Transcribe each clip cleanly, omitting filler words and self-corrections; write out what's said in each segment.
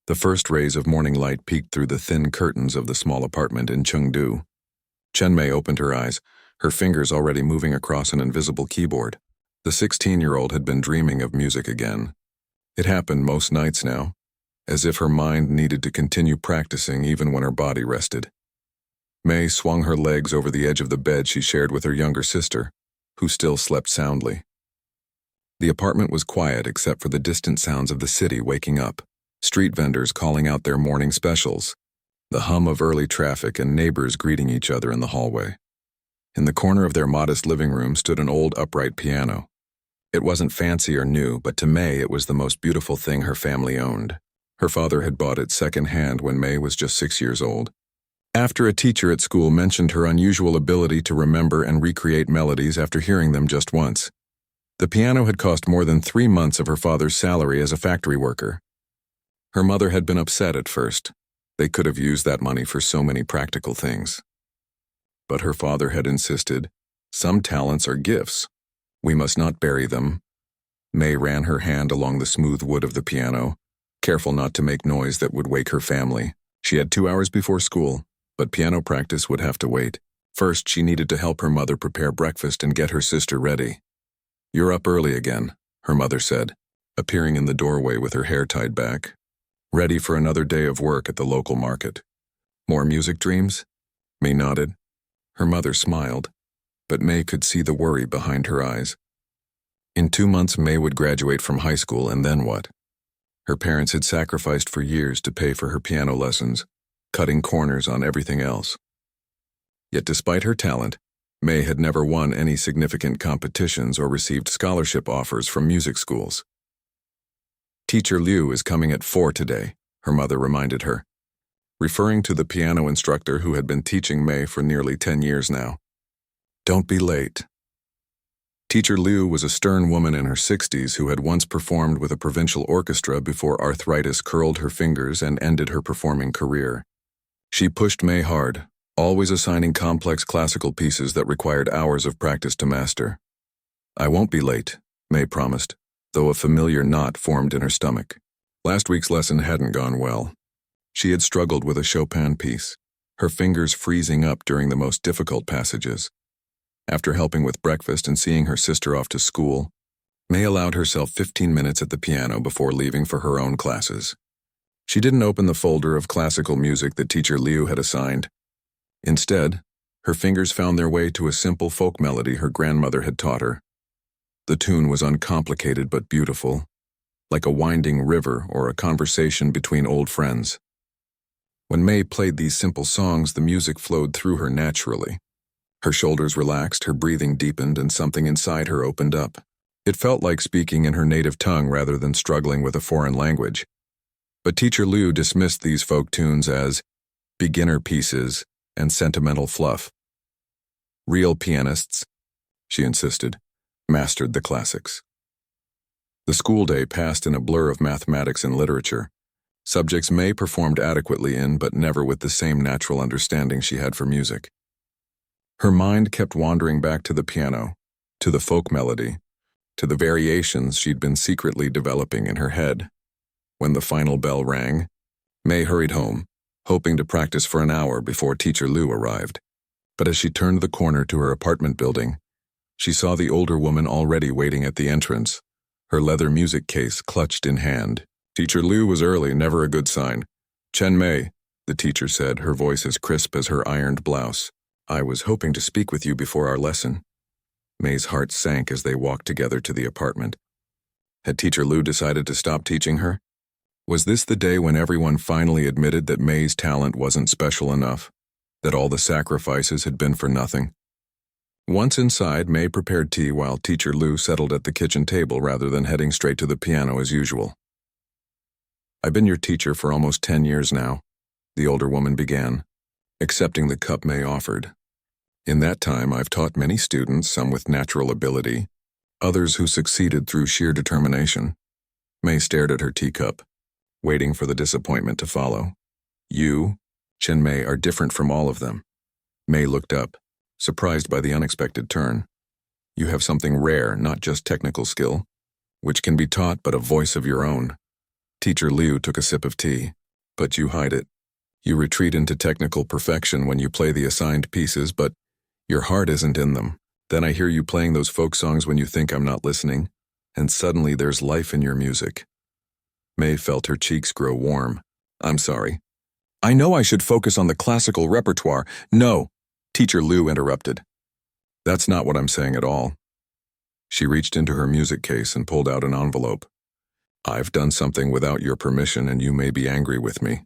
The first rays of morning light peeked through the thin curtains of the small apartment in Chengdu. Chenmei opened her eyes, her fingers already moving across an invisible keyboard. The 16-year-old had been dreaming of music again. It happened most nights now, as if her mind needed to continue practicing even when her body rested. Mei swung her legs over the edge of the bed she shared with her younger sister, who still slept soundly. The apartment was quiet except for the distant sounds of the city waking up, street vendors calling out their morning specials, the hum of early traffic and neighbors greeting each other in the hallway. In the corner of their modest living room stood an old upright piano. It wasn't fancy or new, but to Mei it was the most beautiful thing her family owned. Her father had bought it second-hand when Mei was just 6 years old. After a teacher at school mentioned her unusual ability to remember and recreate melodies after hearing them just once. The piano had cost more than 3 months of her father's salary as a factory worker. Her mother had been upset at first. They could have used that money for so many practical things. But her father had insisted, "Some talents are gifts. We must not bury them." Mei ran her hand along the smooth wood of the piano, careful not to make noise that would wake her family. She had 2 hours before school, but piano practice would have to wait. First, she needed to help her mother prepare breakfast and get her sister ready. "You're up early again," her mother said, appearing in the doorway with her hair tied back. "Ready for another day of work at the local market. More music dreams?" Mei nodded. Her mother smiled, but Mei could see the worry behind her eyes. In 2 months, Mei would graduate from high school, and then what? Her parents had sacrificed for years to pay for her piano lessons, cutting corners on everything else. Yet despite her talent, Mei had never won any significant competitions or received scholarship offers from music schools. "Teacher Liu is coming at 4 today," her mother reminded her, referring to the piano instructor who had been teaching Mei for nearly 10 years now. "Don't be late." Teacher Liu was a stern woman in her 60s who had once performed with a provincial orchestra before arthritis curled her fingers and ended her performing career. She pushed Mei hard, always assigning complex classical pieces that required hours of practice to master. "I won't be late," Mei promised, though a familiar knot formed in her stomach. Last week's lesson hadn't gone well. She had struggled with a Chopin piece, her fingers freezing up during the most difficult passages. After helping with breakfast and seeing her sister off to school, Mei allowed herself 15 minutes at the piano before leaving for her own classes. She didn't open the folder of classical music that Teacher Liu had assigned. Instead, her fingers found their way to a simple folk melody her grandmother had taught her. The tune was uncomplicated but beautiful, like a winding river or a conversation between old friends. When Mei played these simple songs, the music flowed through her naturally. Her shoulders relaxed, her breathing deepened, and something inside her opened up. It felt like speaking in her native tongue rather than struggling with a foreign language. But Teacher Liu dismissed these folk tunes as beginner pieces and sentimental fluff. Real pianists, she insisted, mastered the classics. The school day passed in a blur of mathematics and literature, subjects Mei performed adequately in but never with the same natural understanding she had for music. Her mind kept wandering back to the piano, to the folk melody, to the variations she'd been secretly developing in her head. When the final bell rang, Mei hurried home, hoping to practice for an hour before Teacher Liu arrived. But as she turned the corner to her apartment building, she saw the older woman already waiting at the entrance, her leather music case clutched in hand. Teacher Liu was early, never a good sign. "Chenmei," the teacher said, her voice as crisp as her ironed blouse. "I was hoping to speak with you before our lesson." Mei's heart sank as they walked together to the apartment. Had Teacher Liu decided to stop teaching her? Was this the day when everyone finally admitted that Mei's talent wasn't special enough, that all the sacrifices had been for nothing? Once inside, Mei prepared tea while Teacher Liu settled at the kitchen table rather than heading straight to the piano as usual. "I've been your teacher for almost 10 years now," the older woman began, accepting the cup Mei offered. "In that time, I've taught many students, some with natural ability, others who succeeded through sheer determination." Mei stared at her teacup, waiting for the disappointment to follow. "You, Chenmei, are different from all of them." Mei looked up, surprised by the unexpected turn. "You have something rare, not just technical skill, which can be taught but a voice of your own." Teacher Liu took a sip of tea. But you hide it. You retreat into technical perfection when you play the assigned pieces, but your heart isn't in them. Then I hear you playing those folk songs when you think I'm not listening, and suddenly there's life in your music. May felt her cheeks grow warm. I'm sorry. I know I should focus on the classical repertoire. No, Teacher Liu interrupted. That's not what I'm saying at all. She reached into her music case and pulled out an envelope. I've done something without your permission and you may be angry with me.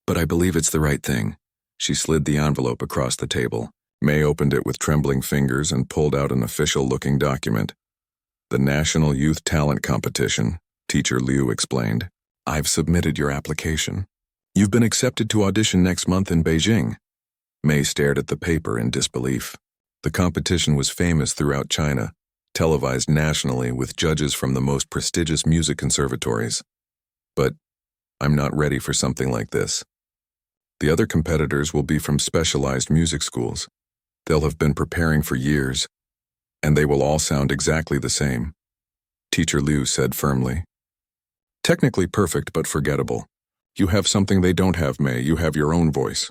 But I believe it's the right thing. She slid the envelope across the table. May opened it with trembling fingers and pulled out an official-looking document. The National Youth Talent Competition, Teacher Liu explained. I've submitted your application. You've been accepted to audition next month in Beijing. May stared at the paper in disbelief. The competition was famous throughout China, televised nationally with judges from the most prestigious music conservatories. But I'm not ready for something like this. The other competitors will be from specialized music schools. They'll have been preparing for years, and they will all sound exactly the same, Teacher Liu said firmly. Technically perfect but forgettable. You have something they don't have, May. You have your own voice.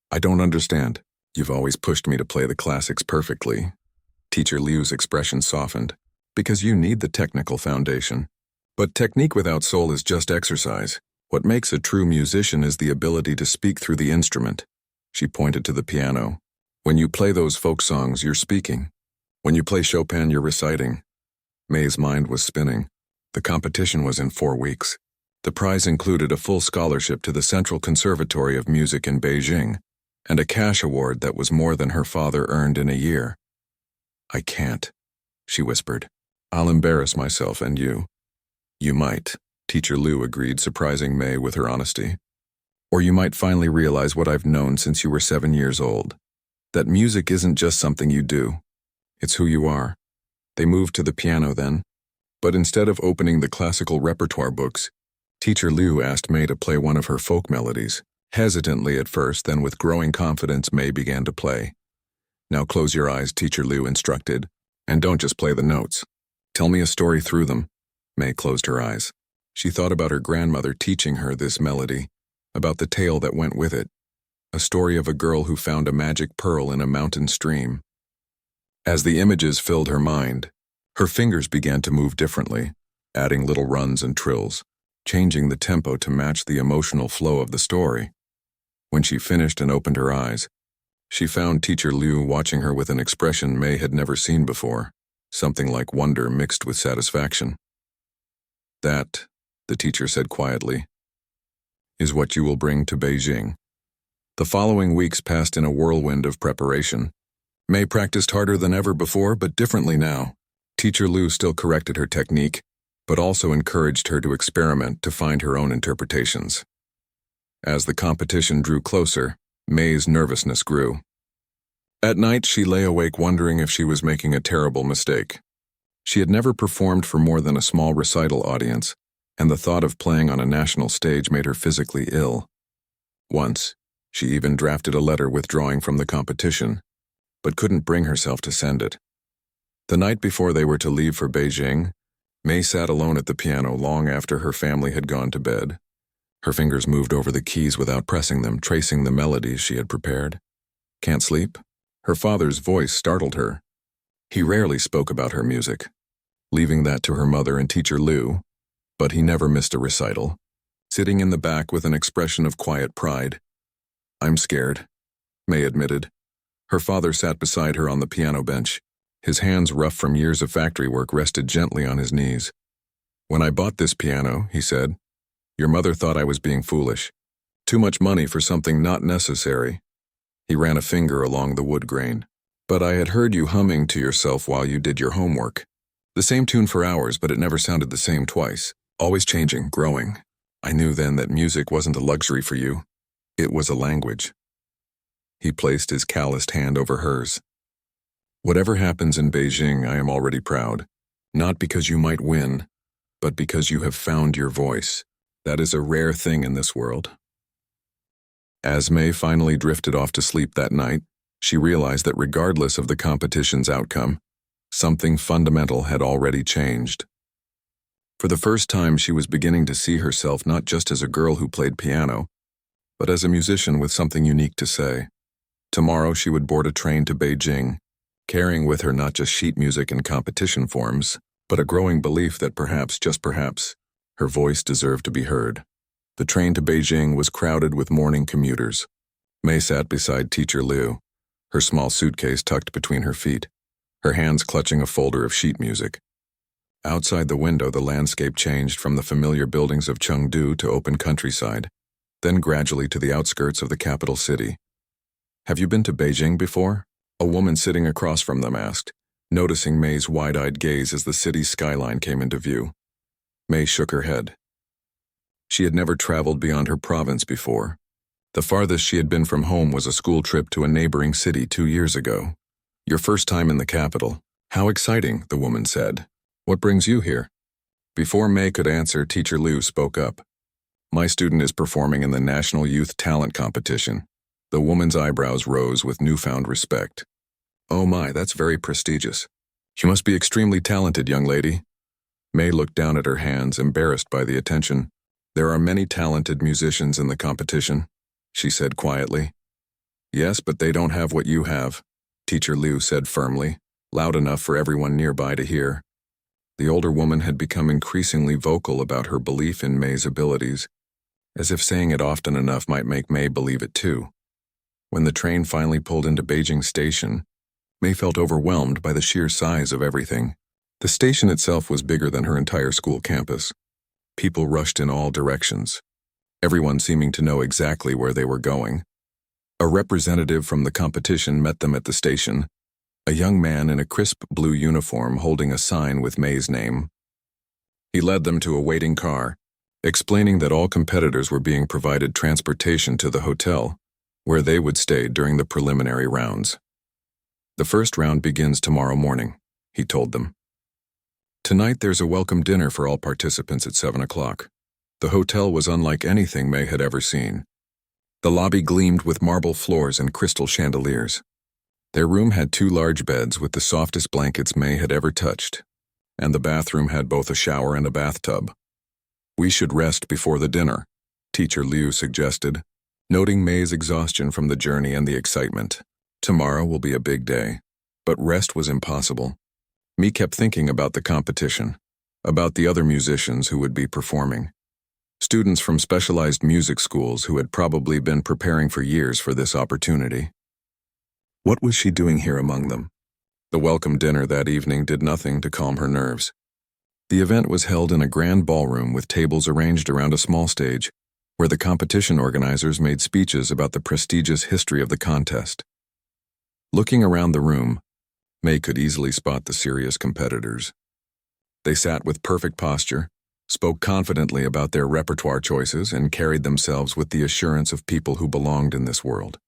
I don't understand. You've always pushed me to play the classics perfectly. Teacher Liu's expression softened. Because you need the technical foundation. But technique without soul is just exercise. What makes a true musician is the ability to speak through the instrument. She pointed to the piano. When you play those folk songs, you're speaking. When you play Chopin, you're reciting. May's mind was spinning. The competition was in 4 weeks. The prize included a full scholarship to the Central Conservatory of Music in Beijing, and a cash award that was more than her father earned in a year. I can't, she whispered. I'll embarrass myself and you. You might, Teacher Liu agreed, surprising May with her honesty. Or you might finally realize what I've known since you were 7 years old. That music isn't just something you do. It's who you are. They moved to the piano then. But instead of opening the classical repertoire books, Teacher Liu asked May to play one of her folk melodies. Hesitantly at first, then with growing confidence, May began to play. Now close your eyes, Teacher Liu instructed, and don't just play the notes. Tell me a story through them. May closed her eyes. She thought about her grandmother teaching her this melody, about the tale that went with it, a story of a girl who found a magic pearl in a mountain stream. As the images filled her mind, her fingers began to move differently, adding little runs and trills, changing the tempo to match the emotional flow of the story. When she finished and opened her eyes, she found Teacher Liu watching her with an expression May had never seen before, something like wonder mixed with satisfaction. That, the teacher said quietly, is what you will bring to Beijing. The following weeks passed in a whirlwind of preparation. May practiced harder than ever before, but differently now. Teacher Liu still corrected her technique, but also encouraged her to experiment to find her own interpretations. As the competition drew closer, May's nervousness grew. At night, she lay awake wondering if she was making a terrible mistake. She had never performed for more than a small recital audience, and the thought of playing on a national stage made her physically ill. Once, she even drafted a letter withdrawing from the competition, but couldn't bring herself to send it. The night before they were to leave for Beijing, May sat alone at the piano long after her family had gone to bed. Her fingers moved over the keys without pressing them, tracing the melodies she had prepared. Can't sleep? Her father's voice startled her. He rarely spoke about her music, leaving that to her mother and Teacher Liu, but he never missed a recital, sitting in the back with an expression of quiet pride. I'm scared, May admitted. Her father sat beside her on the piano bench. His hands, rough from years of factory work, rested gently on his knees. When I bought this piano, he said, your mother thought I was being foolish. Too much money for something not necessary. He ran a finger along the wood grain. But I had heard you humming to yourself while you did your homework. The same tune for hours, but it never sounded the same twice. Always changing, growing. I knew then that music wasn't a luxury for you. It was a language. He placed his calloused hand over hers. Whatever happens in Beijing, I am already proud. Not because you might win, but because you have found your voice. That is a rare thing in this world. As May finally drifted off to sleep that night, she realized that regardless of the competition's outcome, something fundamental had already changed. For the first time, she was beginning to see herself not just as a girl who played piano, but as a musician with something unique to say. Tomorrow she would board a train to Beijing, carrying with her not just sheet music and competition forms, but a growing belief that perhaps, just perhaps, her voice deserved to be heard. The train to Beijing was crowded with morning commuters. May sat beside Teacher Liu, her small suitcase tucked between her feet, her hands clutching a folder of sheet music. Outside the window, the landscape changed from the familiar buildings of Chengdu to open countryside, then gradually to the outskirts of the capital city. "Have you been to Beijing before?" a woman sitting across from them asked, noticing May's wide-eyed gaze as the city's skyline came into view. May shook her head. She had never traveled beyond her province before. The farthest she had been from home was a school trip to a neighboring city 2 years ago. "Your first time in the capital. How exciting," the woman said. "What brings you here?" Before May could answer, Teacher Liu spoke up. "My student is performing in the National Youth Talent Competition." The woman's eyebrows rose with newfound respect. "Oh my, that's very prestigious. You must be extremely talented, young lady." May looked down at her hands, embarrassed by the attention. "There are many talented musicians in the competition," she said quietly. "Yes, but they don't have what you have," Teacher Liu said firmly, loud enough for everyone nearby to hear. The older woman had become increasingly vocal about her belief in May's abilities, as if saying it often enough might make May believe it too. When the train finally pulled into Beijing Station, May felt overwhelmed by the sheer size of everything. The station itself was bigger than her entire school campus. People rushed in all directions, everyone seeming to know exactly where they were going. A representative from the competition met them at the station, a young man in a crisp blue uniform holding a sign with May's name. He led them to a waiting car, explaining that all competitors were being provided transportation to the hotel, where they would stay during the preliminary rounds. "The first round begins tomorrow morning," he told them. "Tonight there's a welcome dinner for all participants at 7 o'clock. The hotel was unlike anything May had ever seen. The lobby gleamed with marble floors and crystal chandeliers. Their room had 2 large beds with the softest blankets May had ever touched, and the bathroom had both a shower and a bathtub. "We should rest before the dinner," Teacher Liu suggested, noting May's exhaustion from the journey and the excitement. "Tomorrow will be a big day." But rest was impossible. May kept thinking about the competition, about the other musicians who would be performing. Students from specialized music schools who had probably been preparing for years for this opportunity. What was she doing here among them? The welcome dinner that evening did nothing to calm her nerves. The event was held in a grand ballroom with tables arranged around a small stage, where the competition organizers made speeches about the prestigious history of the contest. Looking around the room, May could easily spot the serious competitors. They sat with perfect posture, spoke confidently about their repertoire choices, and carried themselves with the assurance of people who belonged in this world.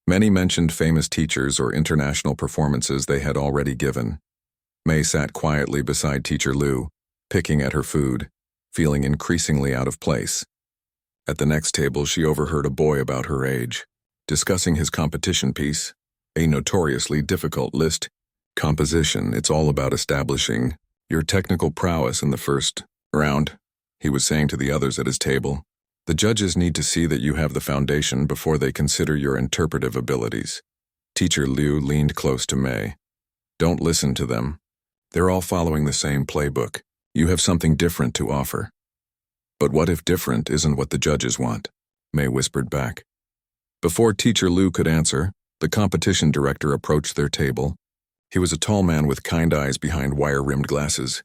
Many mentioned famous teachers or international performances they had already given. May sat quietly beside Teacher Liu, picking at her food, feeling increasingly out of place. At the next table, she overheard a boy about her age discussing his competition piece, a notoriously difficult list composition. "It's all about establishing your technical prowess in the first round," he was saying to the others at his table. "The judges need to see that you have the foundation before they consider your interpretive abilities." Teacher Liu leaned close to May. "Don't listen to them. They're all following the same playbook. You have something different to offer." "But what if different isn't what the judges want?" May whispered back. Before Teacher Liu could answer, the competition director approached their table. He was a tall man with kind eyes behind wire-rimmed glasses.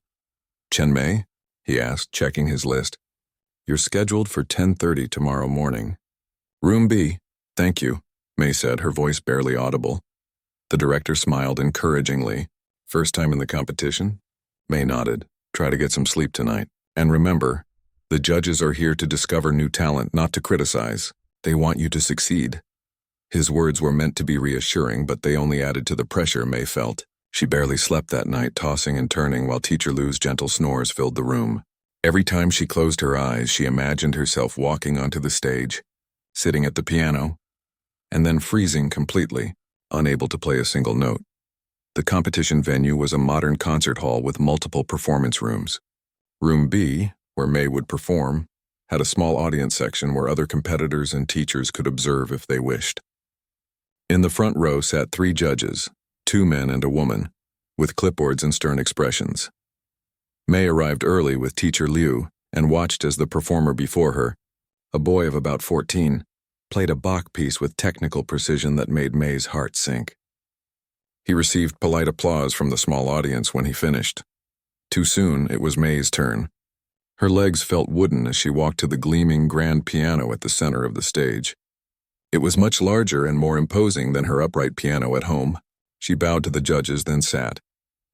"Chen Mei?" he asked, checking his list. "You're scheduled for 10:30 tomorrow morning." "Room B, thank you," May said, her voice barely audible. The director smiled encouragingly. "First time in the competition?" May nodded. "Try to get some sleep tonight. And remember, the judges are here to discover new talent, not to criticize. They want you to succeed." His words were meant to be reassuring, but they only added to the pressure May felt. She barely slept that night, tossing and turning while Teacher Liu's gentle snores filled the room. Every time she closed her eyes, she imagined herself walking onto the stage, sitting at the piano, and then freezing completely, unable to play a single note. The competition venue was a modern concert hall with multiple performance rooms. Room B, where May would perform, had a small audience section where other competitors and teachers could observe if they wished. In the front row sat 3 judges, 2 men and a woman, with clipboards and stern expressions. May arrived early with teacher Liu and watched as the performer before her, a boy of about 14, played a Bach piece with technical precision that made May's heart sink. He received polite applause from the small audience when he finished. Too soon, it was May's turn. Her legs felt wooden as she walked to the gleaming grand piano at the center of the stage. It was much larger and more imposing than her upright piano at home. She bowed to the judges, then sat,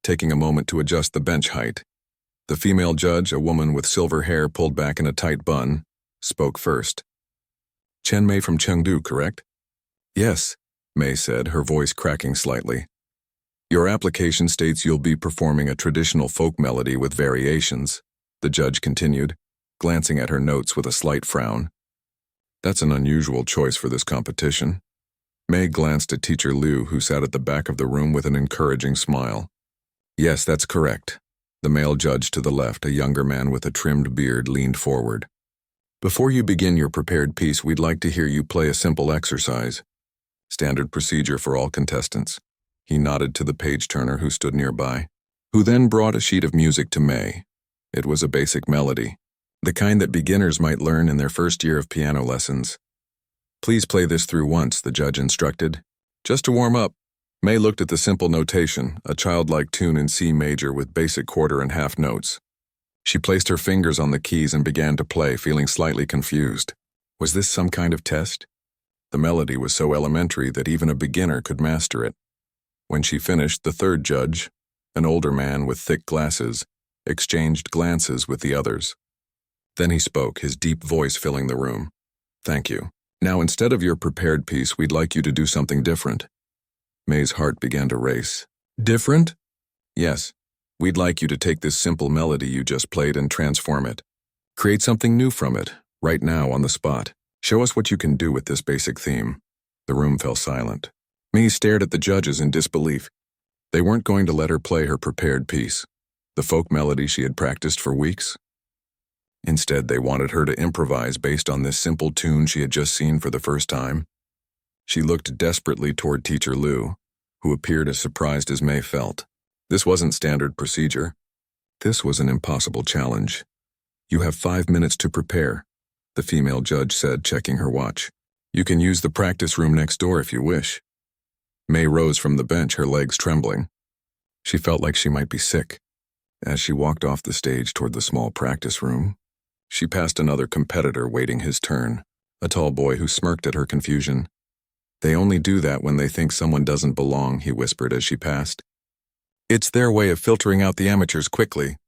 taking a moment to adjust the bench height. The female judge, a woman with silver hair pulled back in a tight bun, spoke first. "Chen Mei from Chengdu, correct?" "Yes," Mei said, her voice cracking slightly. "Your application states you'll be performing a traditional folk melody with variations," the judge continued, glancing at her notes with a slight frown. "That's an unusual choice for this competition." Mei glanced at teacher Liu, who sat at the back of the room with an encouraging smile. "Yes, that's correct." The male judge to the left, a younger man with a trimmed beard, leaned forward. "Before you begin your prepared piece, we'd like to hear you play a simple exercise. Standard procedure for all contestants." He nodded to the page-turner who stood nearby, who then brought a sheet of music to May. It was a basic melody, the kind that beginners might learn in their first year of piano lessons. "Please play this through once," the judge instructed. "Just to warm up." May looked at the simple notation, a childlike tune in C major with basic quarter and half notes. She placed her fingers on the keys and began to play, feeling slightly confused. Was this some kind of test? The melody was so elementary that even a beginner could master it. When she finished, the third judge, an older man with thick glasses, exchanged glances with the others. Then he spoke, his deep voice filling the room. "Thank you. Now, instead of your prepared piece, we'd like you to do something different." May's heart began to race. "Different?" "Yes. We'd like you to take this simple melody you just played and transform it. Create something new from it, right now on the spot. Show us what you can do with this basic theme." The room fell silent. May stared at the judges in disbelief. They weren't going to let her play her prepared piece, the folk melody she had practiced for weeks. Instead, they wanted her to improvise based on this simple tune she had just seen for the first time. She looked desperately toward teacher Liu, who appeared as surprised as May felt. This wasn't standard procedure. This was an impossible challenge. "You have 5 minutes to prepare," the female judge said, checking her watch. "You can use the practice room next door if you wish." May rose from the bench, her legs trembling. She felt like she might be sick. As she walked off the stage toward the small practice room, she passed another competitor waiting his turn, a tall boy who smirked at her confusion. "They only do that when they think someone doesn't belong," he whispered as she passed. "It's their way of filtering out the amateurs quickly."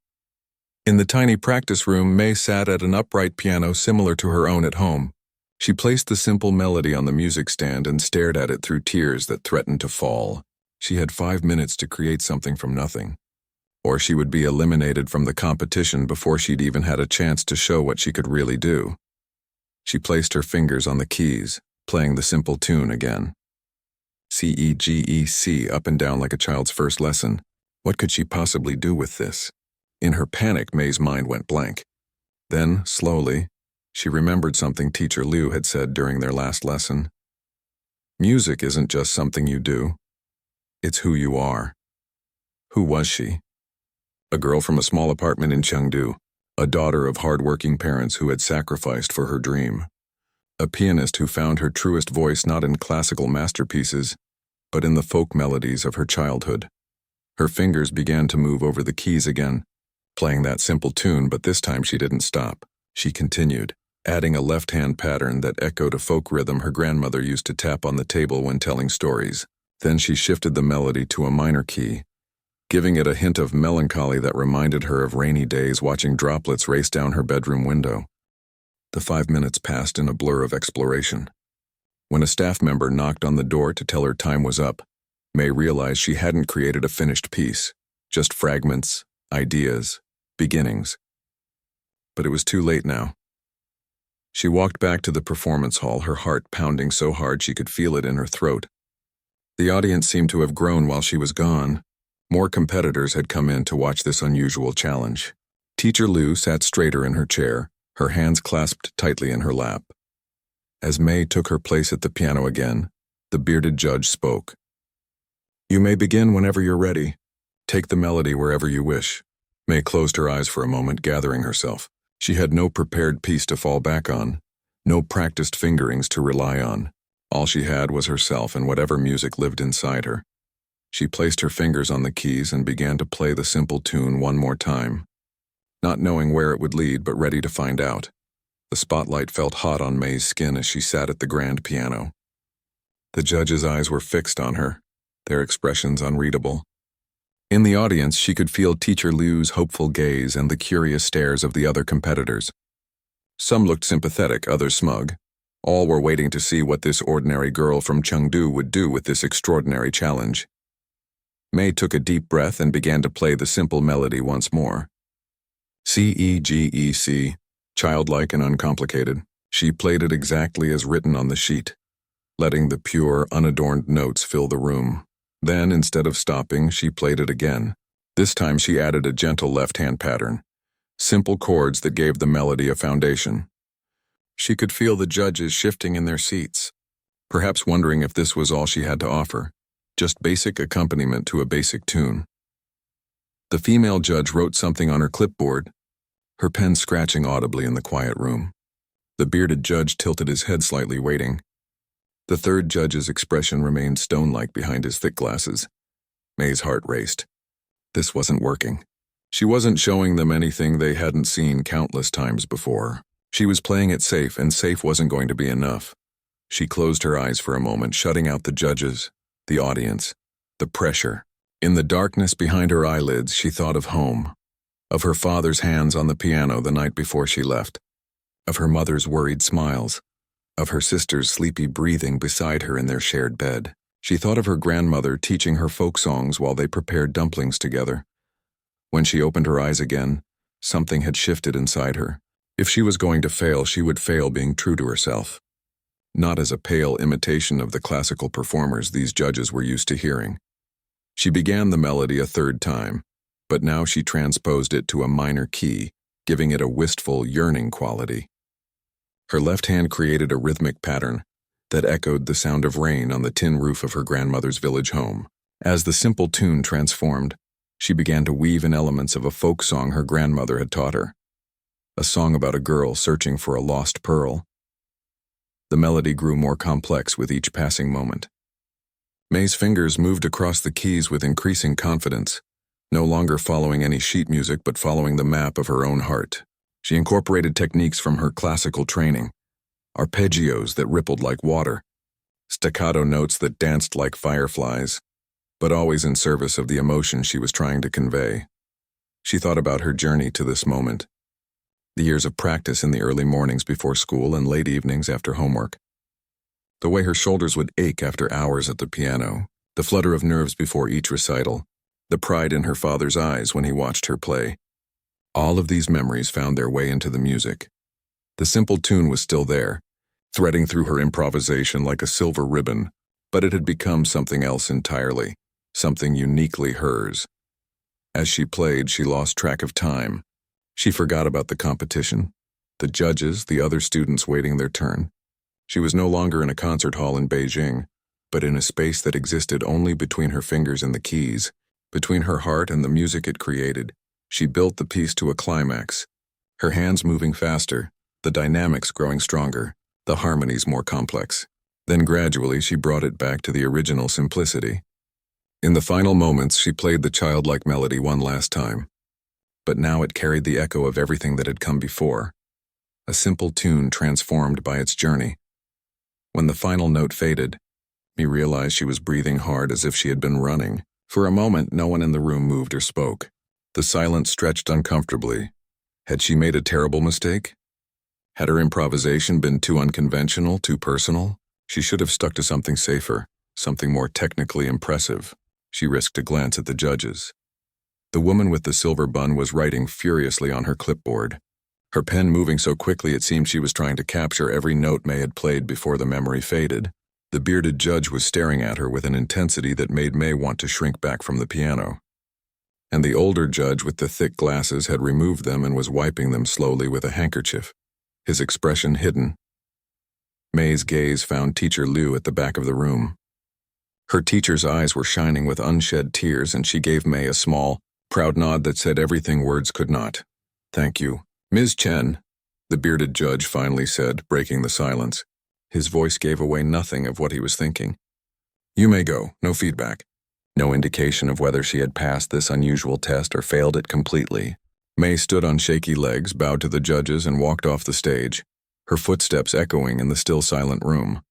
In the tiny practice room, May sat at an upright piano similar to her own at home. She placed the simple melody on the music stand and stared at it through tears that threatened to fall. She had 5 minutes to create something from nothing, or she would be eliminated from the competition before she'd even had a chance to show what she could really do. She placed her fingers on the keys, playing the simple tune again. C-E-G-E-C, up and down like a child's first lesson. What could she possibly do with this? In her panic, May's mind went blank. Then, slowly, she remembered something teacher Liu had said during their last lesson. Music isn't just something you do. It's who you are. Who was she? A girl from a small apartment in Chengdu, a daughter of hard-working parents who had sacrificed for her dream. A pianist who found her truest voice not in classical masterpieces, but in the folk melodies of her childhood. Her fingers began to move over the keys again, playing that simple tune, but this time she didn't stop. She continued, adding a left-hand pattern that echoed a folk rhythm her grandmother used to tap on the table when telling stories. Then she shifted the melody to a minor key, giving it a hint of melancholy that reminded her of rainy days watching droplets race down her bedroom window. The 5 minutes passed in a blur of exploration. When a staff member knocked on the door to tell her time was up, May realized she hadn't created a finished piece, just fragments, ideas, beginnings. But it was too late now. She walked back to the performance hall, her heart pounding so hard she could feel it in her throat. The audience seemed to have grown while she was gone. More competitors had come in to watch this unusual challenge. Teacher Liu sat straighter in her chair, her hands clasped tightly in her lap. As May took her place at the piano again, the bearded judge spoke. "You may begin whenever you're ready. Take the melody wherever you wish." May closed her eyes for a moment, gathering herself. She had no prepared piece to fall back on, no practiced fingerings to rely on. All she had was herself and whatever music lived inside her. She placed her fingers on the keys and began to play the simple tune one more time, not knowing where it would lead but ready to find out. The spotlight felt hot on May's skin as she sat at the grand piano. The judge's eyes were fixed on her, their expressions unreadable. In the audience, she could feel Teacher Liu's hopeful gaze and the curious stares of the other competitors. Some looked sympathetic, others smug. All were waiting to see what this ordinary girl from Chengdu would do with this extraordinary challenge. May took a deep breath and began to play the simple melody once more. C-E-G-E-C, childlike and uncomplicated. She played it exactly as written on the sheet, letting the pure, unadorned notes fill the room. Then, instead of stopping, she played it again. This time she added a gentle left-hand pattern, simple chords that gave the melody a foundation. She could feel the judges shifting in their seats, perhaps wondering if this was all she had to offer, just basic accompaniment to a basic tune. The female judge wrote something on her clipboard, her pen scratching audibly in the quiet room. The bearded judge tilted his head slightly, waiting. The third judge's expression remained stone-like behind his thick glasses. May's heart raced. This wasn't working. She wasn't showing them anything they hadn't seen countless times before. She was playing it safe, and safe wasn't going to be enough. She closed her eyes for a moment, shutting out the judges, the audience, the pressure. In the darkness behind her eyelids, she thought of home, of her father's hands on the piano the night before she left, of her mother's worried smiles, of her sister's sleepy breathing beside her in their shared bed. She thought of her grandmother teaching her folk songs while they prepared dumplings together. When she opened her eyes again, something had shifted inside her. If she was going to fail, she would fail being true to herself. Not as a pale imitation of the classical performers these judges were used to hearing. She began the melody a third time, but now she transposed it to a minor key, giving it a wistful, yearning quality. Her left hand created a rhythmic pattern that echoed the sound of rain on the tin roof of her grandmother's village home. As the simple tune transformed, she began to weave in elements of a folk song her grandmother had taught her, a song about a girl searching for a lost pearl. The melody grew more complex with each passing moment. May's fingers moved across the keys with increasing confidence, no longer following any sheet music but following the map of her own heart. She incorporated techniques from her classical training, arpeggios that rippled like water, staccato notes that danced like fireflies, but always in service of the emotion she was trying to convey. She thought about her journey to this moment, the years of practice in the early mornings before school and late evenings after homework, the way her shoulders would ache after hours at the piano, the flutter of nerves before each recital, the pride in her father's eyes when he watched her play. All of these memories found their way into the music. The simple tune was still there, threading through her improvisation like a silver ribbon, but it had become something else entirely, something uniquely hers. As she played, she lost track of time. She forgot about the competition, the judges, the other students waiting their turn. She was no longer in a concert hall in Beijing, but in a space that existed only between her fingers and the keys, between her heart and the music it created. She built the piece to a climax, her hands moving faster, the dynamics growing stronger, the harmonies more complex. Then gradually she brought it back to the original simplicity. In the final moments, she played the childlike melody one last time. But now it carried the echo of everything that had come before, a simple tune transformed by its journey. When the final note faded, May realized she was breathing hard as if she had been running. For a moment, no one in the room moved or spoke. The silence stretched uncomfortably. Had she made a terrible mistake? Had her improvisation been too unconventional, too personal? She should have stuck to something safer, something more technically impressive. She risked a glance at the judges. The woman with the silver bun was writing furiously on her clipboard, her pen moving so quickly it seemed she was trying to capture every note May had played before the memory faded. The bearded judge was staring at her with an intensity that made May want to shrink back from the piano. and the older judge with the thick glasses had removed them and was wiping them slowly with a handkerchief, his expression hidden. May's gaze found Teacher Liu at the back of the room. Her teacher's eyes were shining with unshed tears, and she gave May a small, proud nod that said everything words could not. "Thank you. Ms. Chen," the bearded judge finally said, breaking the silence. His voice gave away nothing of what he was thinking. "You may go. No feedback." No indication of whether she had passed this unusual test or failed it completely. May stood on shaky legs, bowed to the judges, and walked off the stage, her footsteps echoing in the still silent room.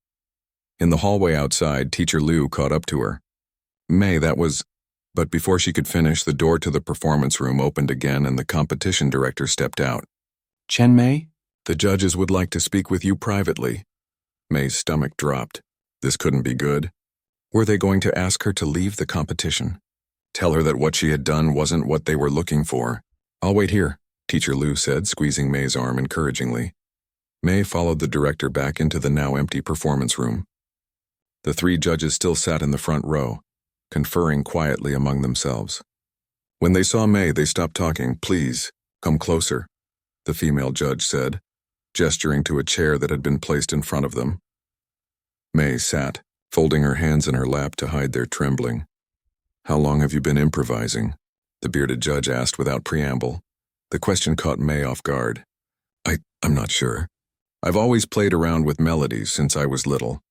In the hallway outside, Teacher Liu caught up to her. "May, that was—" But before she could finish, the door to the performance room opened again and the competition director stepped out. "Chen May, the judges would like to speak with you privately." May's stomach dropped. This couldn't be good. Were they going to ask her to leave the competition? Tell her that what she had done wasn't what they were looking for? "I'll wait here," Teacher Liu said, squeezing May's arm encouragingly. May followed the director back into the now empty performance room. The three judges still sat in the front row, conferring quietly among themselves. When they saw May, they stopped talking. "Please, come closer," the female judge said, gesturing to a chair that had been placed in front of them. May sat, folding her hands in her lap to hide their trembling. "How long have you been improvising?" the bearded judge asked without preamble. The question caught May off guard. I'm not sure. I've always played around with melodies since I was little,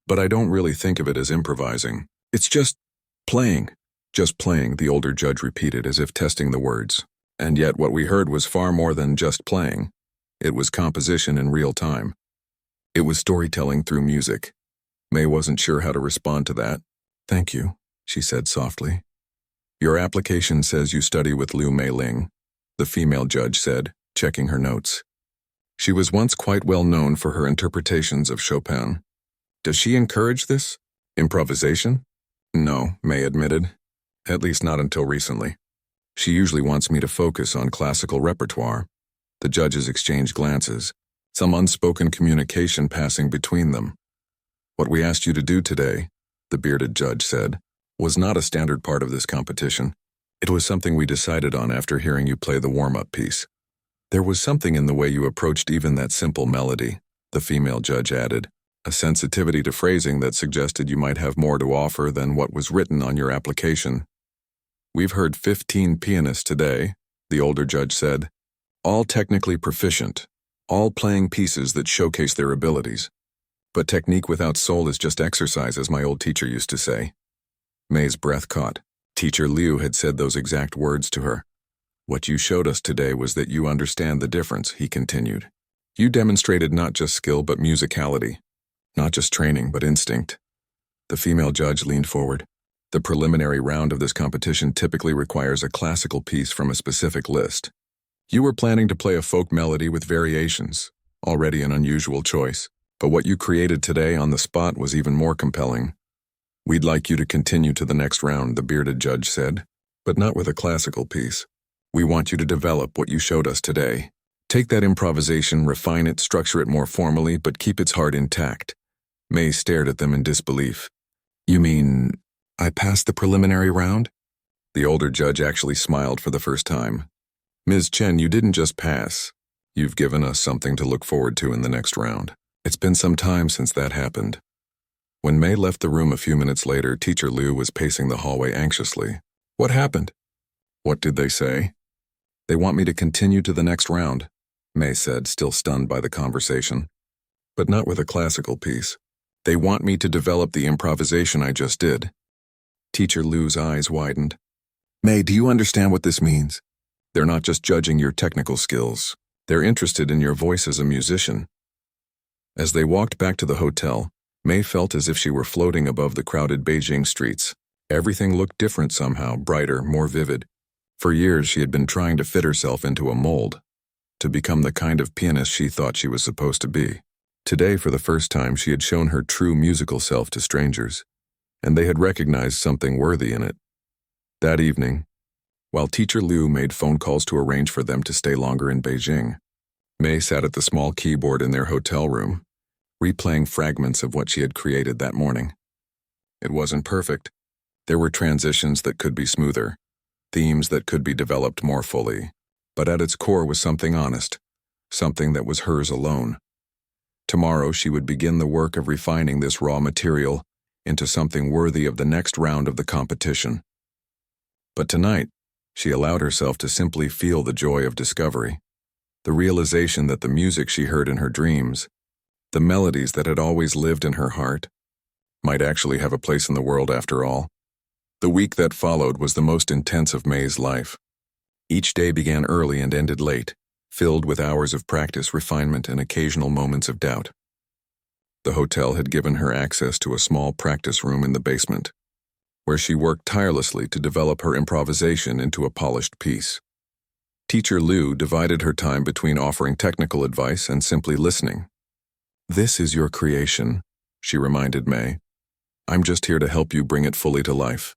but I don't really think of it as improvising. It's just playing." "Just playing," the older judge repeated as if testing the words. And yet what we heard was far more than just playing. It was composition in real time. It was storytelling through music. May wasn't sure how to respond to that. "Thank you," she said softly. "Your application says you study with Liu Meiling," the female judge said, checking her notes. She was once quite well known for her interpretations of Chopin. "Does she encourage this? Improvisation?" "No," May admitted. "At least not until recently. She usually wants me to focus on classical repertoire." The judges exchanged glances, some unspoken communication passing between them. "What we asked you to do today," the bearded judge said, "was not a standard part of this competition. It was something we decided on after hearing you play the warm-up piece. There was something in the way you approached even that simple melody," the female judge added, a sensitivity to phrasing that suggested you might have more to offer than what was written on your application. "We've heard 15 pianists today," the older judge said, "all technically proficient, all playing pieces that showcase their abilities. But technique without soul is just exercise, as my old teacher used to say." May's breath caught. Teacher Liu had said those exact words to her. "What you showed us today was that you understand the difference," he continued. "You demonstrated not just skill but musicality, not just training but instinct." The female judge leaned forward. "The preliminary round of this competition typically requires a classical piece from a specific list. You were planning to play a folk melody with variations, already an unusual choice. But what you created today on the spot was even more compelling. We'd like you to continue to the next round," the bearded judge said, "but not with a classical piece. We want you to develop what you showed us today. Take that improvisation, refine it, structure it more formally, but keep its heart intact." May stared at them in disbelief. "You mean I passed the preliminary round?" The older judge actually smiled for the first time. "Ms. Chen, you didn't just pass. You've given us something to look forward to in the next round. It's been some time since that happened." When May left the room a few minutes later, Teacher Liu was pacing the hallway anxiously. "What happened?" "What did they say?" "They want me to continue to the next round," May said, still stunned by the conversation. "But not with a classical piece. They want me to develop the improvisation I just did." Teacher Liu's eyes widened. "May, do you understand what this means? They're not just judging your technical skills. They're interested in your voice as a musician." As they walked back to the hotel, May felt as if she were floating above the crowded Beijing streets. Everything looked different somehow, brighter, more vivid. For years she had been trying to fit herself into a mold, to become the kind of pianist she thought she was supposed to be. Today, for the first time, she had shown her true musical self to strangers, and they had recognized something worthy in it. That evening, while Teacher Liu made phone calls to arrange for them to stay longer in Beijing, May sat at the small keyboard in their hotel room, replaying fragments of what she had created that morning. It wasn't perfect. There were transitions that could be smoother, themes that could be developed more fully, but at its core was something honest, something that was hers alone. Tomorrow she would begin the work of refining this raw material into something worthy of the next round of the competition. But tonight, she allowed herself to simply feel the joy of discovery, the realization that the music she heard in her dreams, the melodies that had always lived in her heart, might actually have a place in the world after all. The week that followed was the most intense of May's life. Each day began early and ended late, filled with hours of practice, refinement, and occasional moments of doubt. The hotel had given her access to a small practice room in the basement, where she worked tirelessly to develop her improvisation into a polished piece. Teacher Liu divided her time between offering technical advice and simply listening. "This is your creation," she reminded May. "I'm just here to help you bring it fully to life."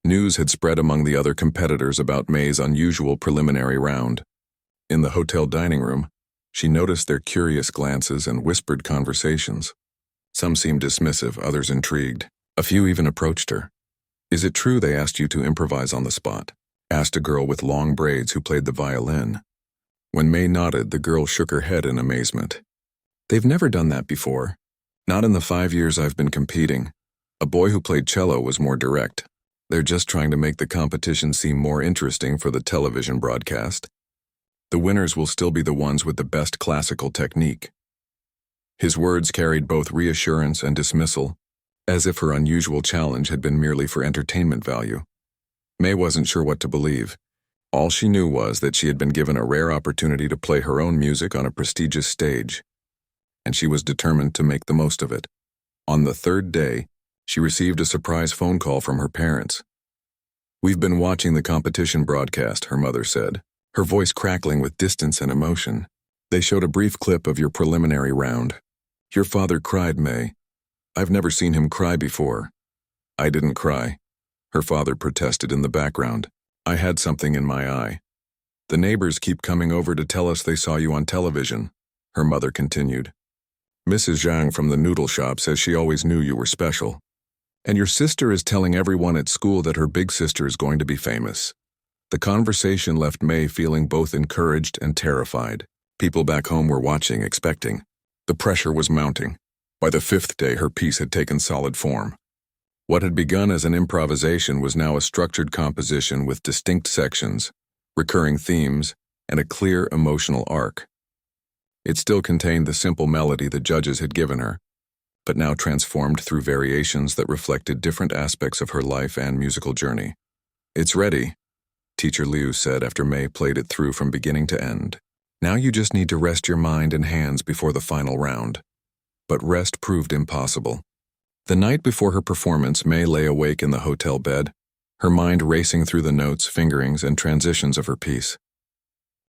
News had spread among the other competitors about May's unusual preliminary round. In the hotel dining room, she noticed their curious glances and whispered conversations. Some seemed dismissive, others intrigued. A few even approached her. "Is it true they asked you to improvise on the spot?" asked a girl with long braids who played the violin. When May nodded, the girl shook her head in amazement. "They've never done that before. Not in the 5 years I've been competing. A boy who played cello was more direct. They're just trying to make the competition seem more interesting for the television broadcast. The winners will still be the ones with the best classical technique." His words carried both reassurance and dismissal, as if her unusual challenge had been merely for entertainment value. May wasn't sure what to believe. All she knew was that she had been given a rare opportunity to play her own music on a prestigious stage, and she was determined to make the most of it. On the third day, she received a surprise phone call from her parents. "We've been watching the competition broadcast," her mother said, her voice crackling with distance and emotion. "They showed a brief clip of your preliminary round. Your father cried, May. I've never seen him cry before." "I didn't cry," her father protested in the background. "I had something in my eye. The neighbors keep coming over to tell us they saw you on television," her mother continued. "Mrs. Zhang from the noodle shop says she always knew you were special. And your sister is telling everyone at school that her big sister is going to be famous." The conversation left May feeling both encouraged and terrified. People back home were watching, expecting. The pressure was mounting. By the 5th day, her piece had taken solid form. What had begun as an improvisation was now a structured composition with distinct sections, recurring themes, and a clear emotional arc. It still contained the simple melody the judges had given her, but now transformed through variations that reflected different aspects of her life and musical journey. "It's ready," Teacher Liu said after May played it through from beginning to end. "Now you just need to rest your mind and hands before the final round." But rest proved impossible. The night before her performance, May lay awake in the hotel bed, her mind racing through the notes, fingerings, and transitions of her piece.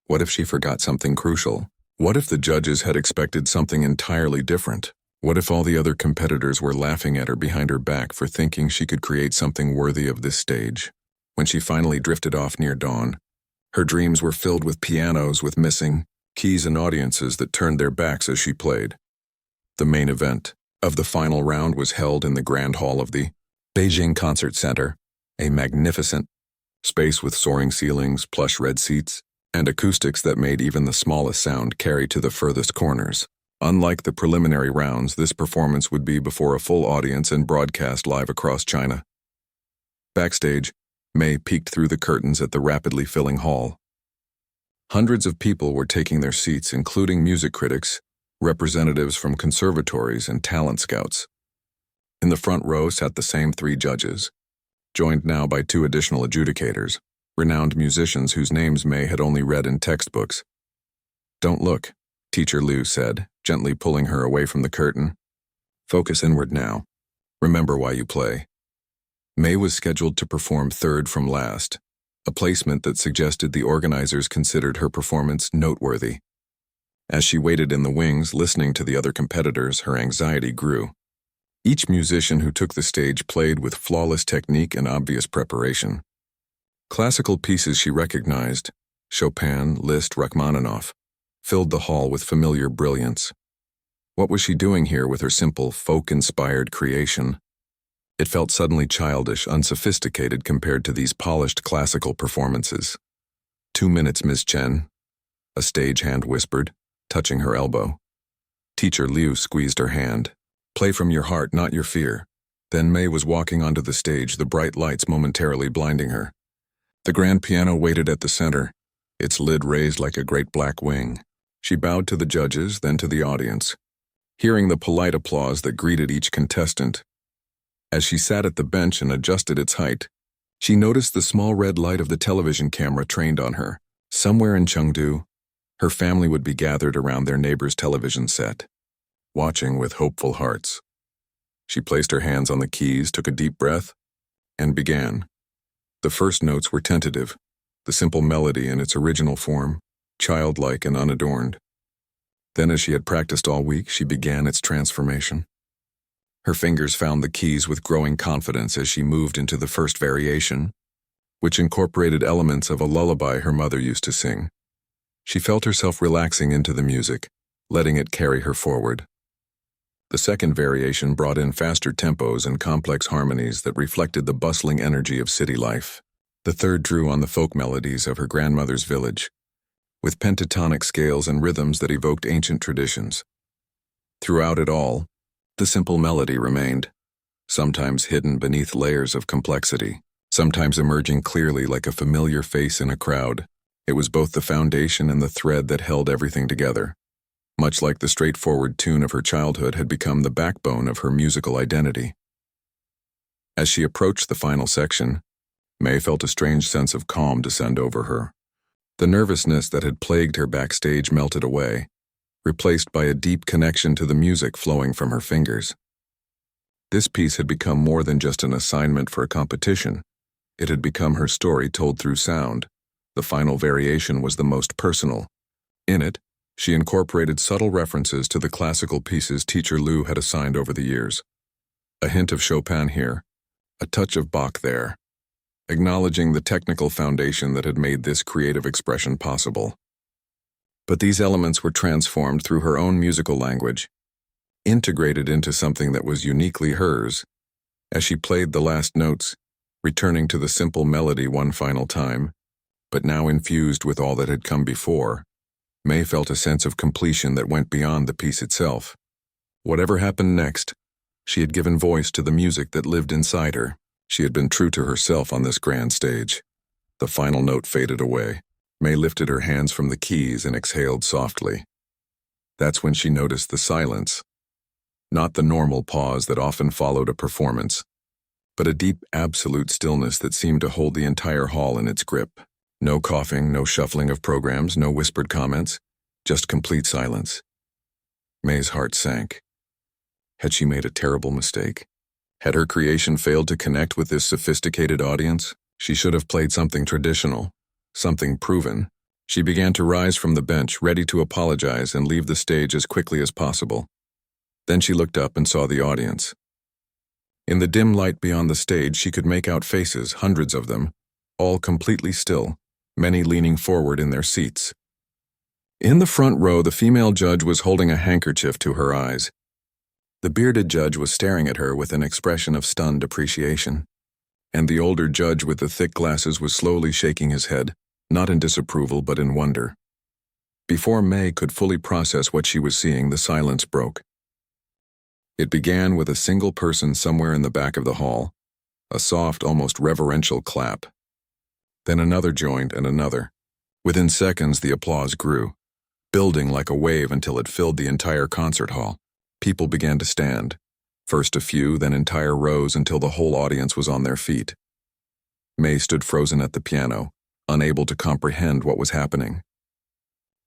What if she forgot something crucial? What if the judges had expected something entirely different? What if all the other competitors were laughing at her behind her back for thinking she could create something worthy of this stage? When she finally drifted off near dawn, her dreams were filled with pianos with missing keys and audiences that turned their backs as she played. The main event of the final round was held in the Grand Hall of the Beijing Concert Center, a magnificent space with soaring ceilings, plush red seats, and acoustics that made even the smallest sound carry to the furthest corners. Unlike the preliminary rounds, this performance would be before a full audience and broadcast live across China. Backstage, May peeked through the curtains at the rapidly filling hall. Hundreds of people were taking their seats, including music critics, representatives from conservatories, and talent scouts. In the front row sat the same 3 judges, joined now by 2 additional adjudicators, renowned musicians whose names May had only read in textbooks. "Don't look," Teacher Liu said, gently pulling her away from the curtain. "Focus inward now. Remember why you play." May was scheduled to perform third from last, a placement that suggested the organizers considered her performance noteworthy. As she waited in the wings, listening to the other competitors, her anxiety grew. Each musician who took the stage played with flawless technique and obvious preparation. Classical pieces she recognized, Chopin, Liszt, Rachmaninoff, filled the hall with familiar brilliance. What was she doing here with her simple, folk-inspired creation? It felt suddenly childish, unsophisticated compared to these polished classical performances. 2 minutes, Ms. Chen, a stagehand whispered, touching her elbow. Teacher Liu squeezed her hand. Play from your heart, not your fear. Then May was walking onto the stage, the bright lights momentarily blinding her. The grand piano waited at the center, its lid raised like a great black wing. She bowed to the judges, then to the audience, hearing the polite applause that greeted each contestant. As she sat at the bench and adjusted its height, she noticed the small red light of the television camera trained on her. Somewhere in Chengdu, her family would be gathered around their neighbor's television set, watching with hopeful hearts. She placed her hands on the keys, took a deep breath, and began. The first notes were tentative, the simple melody in its original form, childlike and unadorned. Then, as she had practiced all week, she began its transformation. Her fingers found the keys with growing confidence as she moved into the first variation, which incorporated elements of a lullaby her mother used to sing. She felt herself relaxing into the music, letting it carry her forward. The second variation brought in faster tempos and complex harmonies that reflected the bustling energy of city life. The third drew on the folk melodies of her grandmother's village, with pentatonic scales and rhythms that evoked ancient traditions. Throughout it all, the simple melody remained, sometimes hidden beneath layers of complexity, sometimes emerging clearly like a familiar face in a crowd. It was both the foundation and the thread that held everything together. Much like the straightforward tune of her childhood had become the backbone of her musical identity. As she approached the final section, May felt a strange sense of calm descend over her. The nervousness that had plagued her backstage melted away, replaced by a deep connection to the music flowing from her fingers. This piece had become more than just an assignment for a competition. It had become her story told through sound. The final variation was the most personal. In it, she incorporated subtle references to the classical pieces Teacher Liu had assigned over the years. A hint of Chopin here, a touch of Bach there, acknowledging the technical foundation that had made this creative expression possible. But these elements were transformed through her own musical language, integrated into something that was uniquely hers. As she played the last notes, returning to the simple melody one final time, but now infused with all that had come before, May felt a sense of completion that went beyond the piece itself. Whatever happened next, she had given voice to the music that lived inside her. She had been true to herself on this grand stage. The final note faded away. May lifted her hands from the keys and exhaled softly. That's when she noticed the silence. Not the normal pause that often followed a performance, but a deep, absolute stillness that seemed to hold the entire hall in its grip. No coughing, no shuffling of programs, no whispered comments, just complete silence. May's heart sank. Had she made a terrible mistake? Had her creation failed to connect with this sophisticated audience? She should have played something traditional, something proven. She began to rise from the bench, ready to apologize and leave the stage as quickly as possible. Then she looked up and saw the audience. In the dim light beyond the stage, she could make out faces, hundreds of them, all completely still, many leaning forward in their seats. In the front row, the female judge was holding a handkerchief to her eyes. The bearded judge was staring at her with an expression of stunned appreciation, and the older judge with the thick glasses was slowly shaking his head, not in disapproval but in wonder. Before May could fully process what she was seeing, the silence broke. It began with a single person somewhere in the back of the hall, a soft, almost reverential clap. Then another joined and another. Within seconds, the applause grew, building like a wave until it filled the entire concert hall. People began to stand, first a few, then entire rows until the whole audience was on their feet. May stood frozen at the piano, unable to comprehend what was happening.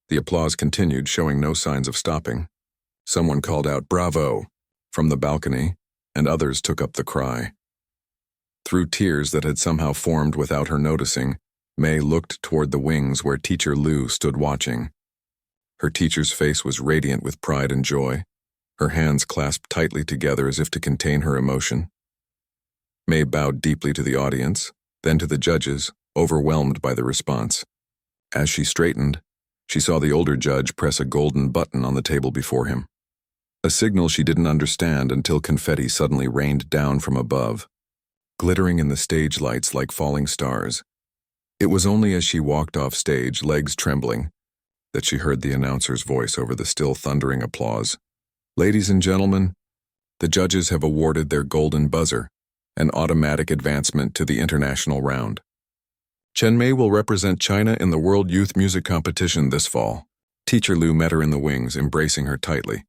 The applause continued, showing no signs of stopping. Someone called out, "Bravo!" from the balcony, and others took up the cry. Through tears that had somehow formed without her noticing, May looked toward the wings where Teacher Liu stood watching. Her teacher's face was radiant with pride and joy, her hands clasped tightly together as if to contain her emotion. May bowed deeply to the audience, then to the judges, overwhelmed by the response. As she straightened, she saw the older judge press a golden button on the table before him. a signal she didn't understand until confetti suddenly rained down from above, glittering in the stage lights like falling stars. It was only as she walked off stage, legs trembling, that she heard the announcer's voice over the still thundering applause. "Ladies and gentlemen, the judges have awarded their golden buzzer, an automatic advancement to the international round. Chen Mei will represent China in the World Youth Music Competition this fall." Teacher Lu met her in the wings, embracing her tightly.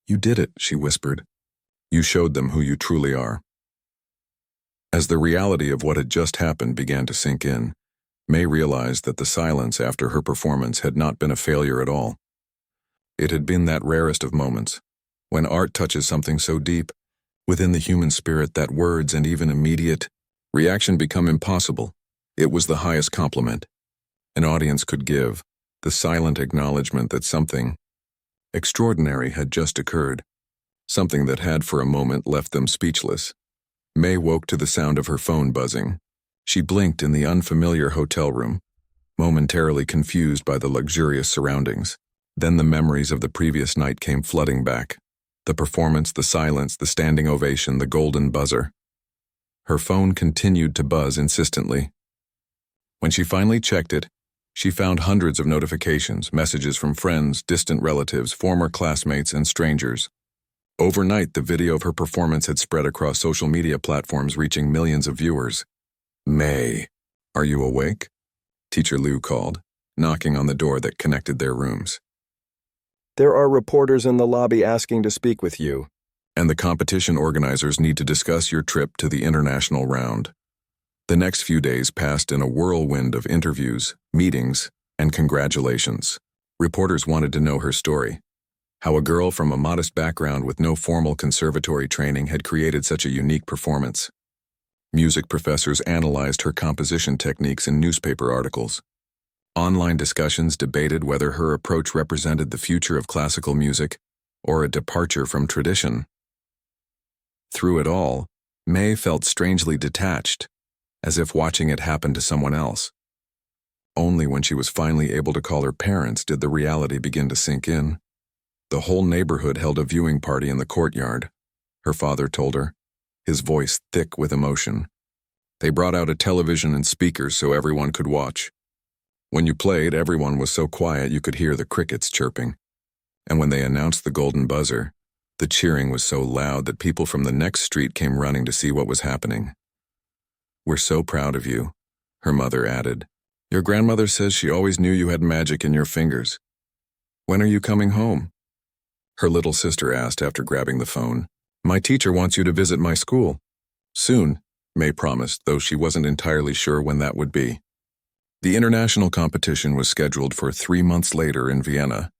"You did it," she whispered. "You showed them who you truly are." As the reality of what had just happened began to sink in, Mei realized that the silence after her performance had not been a failure at all. It had been that rarest of moments, when art touches something so deep within the human spirit that words and even immediate reaction become impossible. It was the highest compliment an audience could give, the silent acknowledgement that something extraordinary had just occurred, something that had for a moment left them speechless. Mei woke to the sound of her phone buzzing. She blinked in the unfamiliar hotel room, momentarily confused by the luxurious surroundings. Then the memories of the previous night came flooding back. The performance, the silence, the standing ovation, the golden buzzer. Her phone continued to buzz insistently. When she finally checked it, she found hundreds of notifications, messages from friends, distant relatives, former classmates, and strangers. Overnight, the video of her performance had spread across social media platforms, reaching millions of viewers. "Mei, are you awake?" Teacher Lu called, knocking on the door that connected their rooms. "There are reporters in the lobby asking to speak with you." "And the competition organizers need to discuss your trip to the international round." The next few days passed in a whirlwind of interviews, meetings, and congratulations. Reporters wanted to know her story, how a girl from a modest background with no formal conservatory training had created such a unique performance. Music professors analyzed her composition techniques in newspaper articles. Online discussions debated whether her approach represented the future of classical music or a departure from tradition. Through it all, Mei felt strangely detached, as if watching it happen to someone else. Only when she was finally able to call her parents did the reality begin to sink in. The whole neighborhood held a viewing party in the courtyard, her father told her, his voice thick with emotion. They brought out a television and speakers so everyone could watch. When you played, everyone was so quiet you could hear the crickets chirping. And when they announced the golden buzzer, the cheering was so loud that people from the next street came running to see what was happening. "We're so proud of you," her mother added. "Your grandmother says she always knew you had magic in your fingers. When are you coming home?" Her little sister asked after grabbing the phone. "My teacher wants you to visit my school." "Soon," Mei promised, though she wasn't entirely sure when that would be. The international competition was scheduled for 3 months later in Vienna,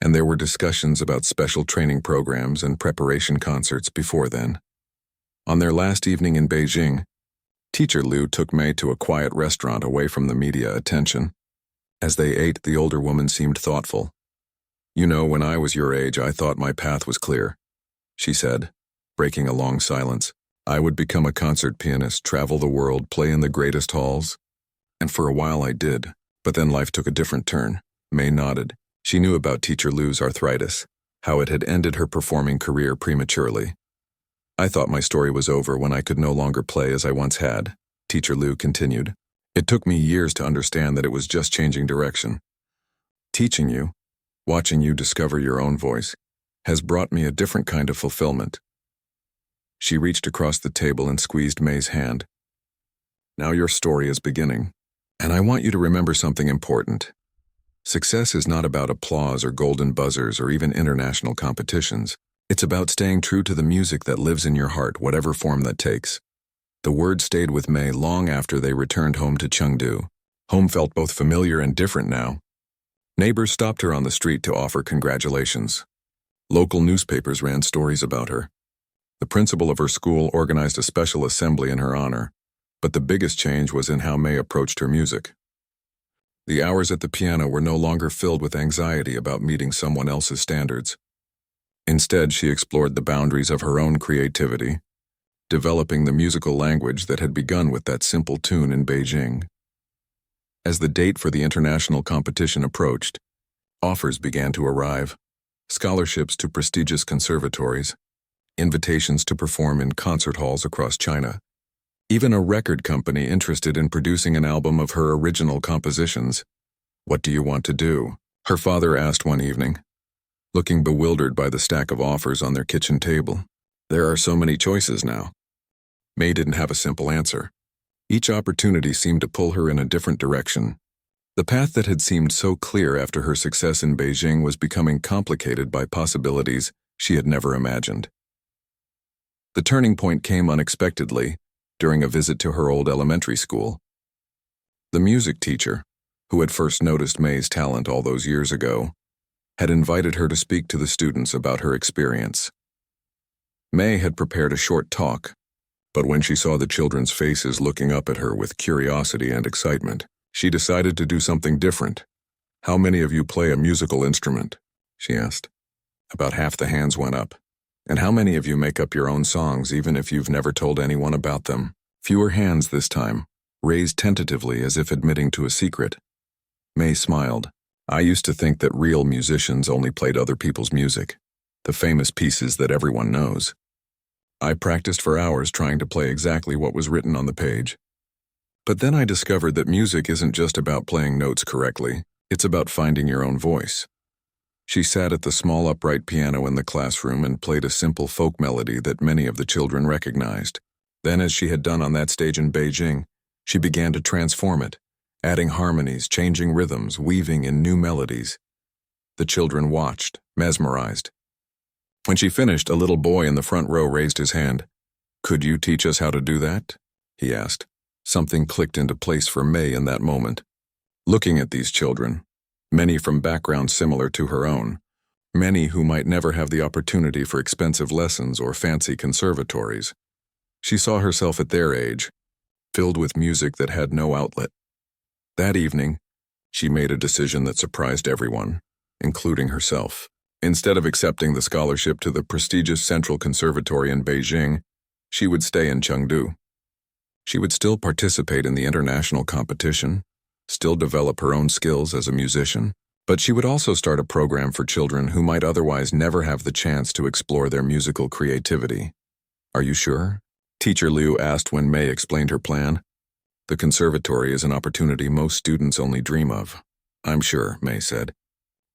and there were discussions about special training programs and preparation concerts before then. On their last evening in Beijing, Teacher Lu took Mei to a quiet restaurant away from the media attention. As they ate, the older woman seemed thoughtful. "You know, when I was your age, I thought my path was clear," she said, breaking a long silence. "I would become a concert pianist, travel the world, play in the greatest halls. And for a while I did, but then life took a different turn." Mei nodded. She knew about Teacher Lu's arthritis, how it had ended her performing career prematurely. "I thought my story was over when I could no longer play as I once had," Teacher Lu continued. "It took me years to understand that it was just changing direction. Teaching you, watching you discover your own voice, has brought me a different kind of fulfillment." She reached across the table and squeezed Mei's hand. "Now your story is beginning, and I want you to remember something important. Success is not about applause or golden buzzers or even international competitions. It's about staying true to the music that lives in your heart, whatever form that takes." The word stayed with Mei long after they returned home to Chengdu. Home felt both familiar and different now. Neighbors stopped her on the street to offer congratulations. Local newspapers ran stories about her. The principal of her school organized a special assembly in her honor, but the biggest change was in how Mei approached her music. The hours at the piano were no longer filled with anxiety about meeting someone else's standards. Instead, she explored the boundaries of her own creativity, developing the musical language that had begun with that simple tune in Beijing. As the date for the international competition approached, offers began to arrive. scholarships to prestigious conservatories, invitations to perform in concert halls across China, even a record company interested in producing an album of her original compositions. "What do you want to do?" her father asked one evening, looking bewildered by the stack of offers on their kitchen table. "There are so many choices now." May didn't have a simple answer. Each opportunity seemed to pull her in a different direction. The path that had seemed so clear after her success in Beijing was becoming complicated by possibilities she had never imagined. The turning point came unexpectedly during a visit to her old elementary school. The music teacher, who had first noticed May's talent all those years ago, had invited her to speak to the students about her experience. May had prepared a short talk, but when she saw the children's faces looking up at her with curiosity and excitement, she decided to do something different. "How many of you play a musical instrument?" she asked. About half the hands went up. "And how many of you make up your own songs even if you've never told anyone about them?" Fewer hands this time, raised tentatively as if admitting to a secret. May smiled. "I used to think that real musicians only played other people's music, the famous pieces that everyone knows. I practiced for hours trying to play exactly what was written on the page. But then I discovered that music isn't just about playing notes correctly, it's about finding your own voice." She sat at the small upright piano in the classroom and played a simple folk melody that many of the children recognized. Then, as she had done on that stage in Beijing, she began to transform it, adding harmonies, changing rhythms, weaving in new melodies. The children watched, mesmerized. When she finished, a little boy in the front row raised his hand. "Could you teach us how to do that?" he asked. Something clicked into place for May in that moment. Looking at these children, many from backgrounds similar to her own, many who might never have the opportunity for expensive lessons or fancy conservatories, she saw herself at their age, filled with music that had no outlet. That evening, she made a decision that surprised everyone, including herself. Instead of accepting the scholarship to the prestigious Central Conservatory in Beijing, she would stay in Chengdu. She would still participate in the international competition, still develop her own skills as a musician, but she would also start a program for children who might otherwise never have the chance to explore their musical creativity. "Are you sure?" Teacher Liu asked when May explained her plan. "The conservatory is an opportunity most students only dream of." "I'm sure," May said.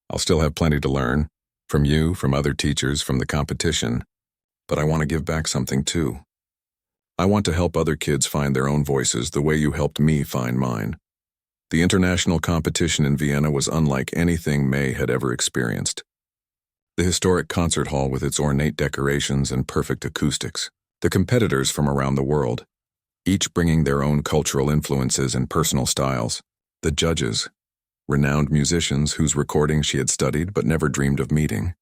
"I'll still have plenty to learn. From you, from other teachers, from the competition. But I want to give back something too. I want to help other kids find their own voices the way you helped me find mine." The international competition in Vienna was unlike anything May had ever experienced. The historic concert hall with its ornate decorations and perfect acoustics. The competitors from around the world, each bringing their own cultural influences and personal styles. The judges, renowned musicians whose recordings she had studied but never dreamed of meeting.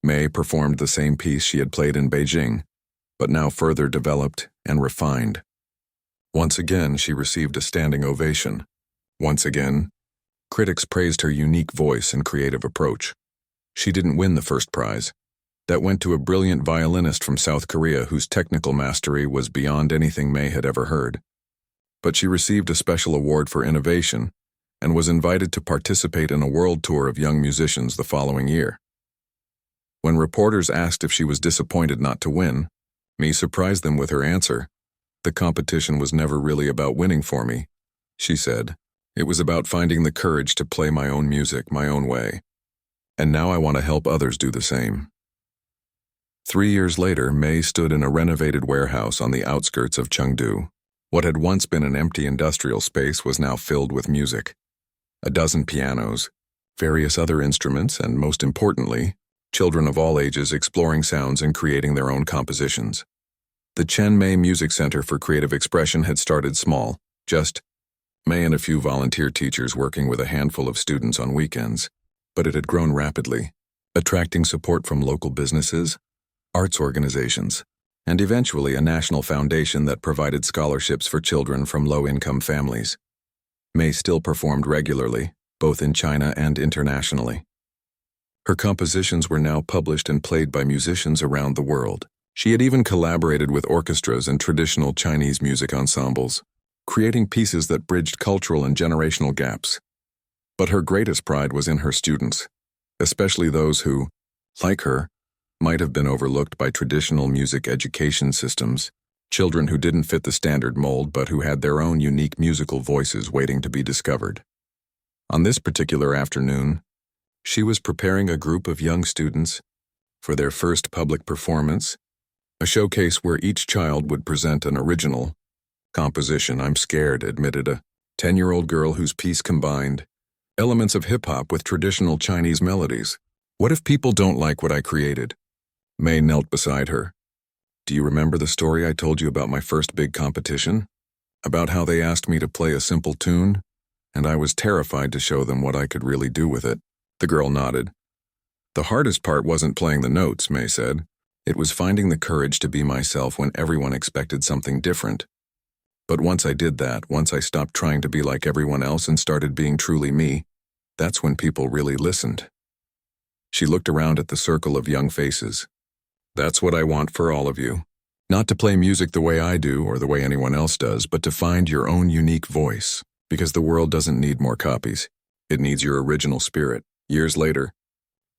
May performed the same piece she had played in Beijing, but now further developed and refined. Once again, she received a standing ovation. Once again, critics praised her unique voice and creative approach. She didn't win the first prize. That went to a brilliant violinist from South Korea whose technical mastery was beyond anything May had ever heard. But she received a special award for innovation and was invited to participate in a world tour of young musicians the following year. When reporters asked if she was disappointed not to win, May surprised them with her answer. "The competition was never really about winning for me," she said. "It was about finding the courage to play my own music, my own way. And now I want to help others do the same." 3 years later, May stood in a renovated warehouse on the outskirts of Chengdu. What had once been an empty industrial space was now filled with music. A dozen pianos, various other instruments, and most importantly, children of all ages exploring sounds and creating their own compositions. The Chen Mei Music Center for Creative Expression had started small, just May and a few volunteer teachers working with a handful of students on weekends, but it had grown rapidly, attracting support from local businesses, arts organizations, and eventually a national foundation that provided scholarships for children from low-income families. May still performed regularly, both in China and internationally. Her compositions were now published and played by musicians around the world. She had even collaborated with orchestras and traditional Chinese music ensembles, creating pieces that bridged cultural and generational gaps. But her greatest pride was in her students, especially those who, like her, might have been overlooked by traditional music education systems, children who didn't fit the standard mold but who had their own unique musical voices waiting to be discovered. On this particular afternoon, she was preparing a group of young students for their first public performance, a showcase where each child would present an original composition. "I'm scared," admitted a 10-year-old girl whose piece combined elements of hip-hop with traditional Chinese melodies. "What if people don't like what I created?" May knelt beside her. "Do you remember the story I told you about my first big competition? About how they asked me to play a simple tune, and I was terrified to show them what I could really do with it?" The girl nodded. "The hardest part wasn't playing the notes," May said. "It was finding the courage to be myself when everyone expected something different. But once I did that, once I stopped trying to be like everyone else and started being truly me, that's when people really listened." She looked around at the circle of young faces. "That's what I want for all of you. Not to play music the way I do or the way anyone else does, but to find your own unique voice, because the world doesn't need more copies. It needs your original spirit." Years later,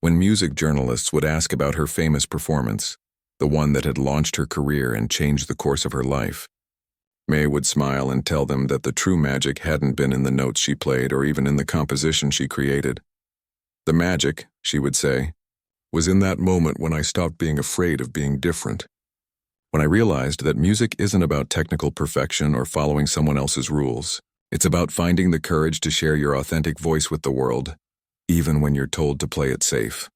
when music journalists would ask about her famous performance, the one that had launched her career and changed the course of her life, May would smile and tell them that the true magic hadn't been in the notes she played or even in the composition she created. "The magic," she would say, "was in that moment when I stopped being afraid of being different. When I realized that music isn't about technical perfection or following someone else's rules. It's about finding the courage to share your authentic voice with the world, even when you're told to play it safe."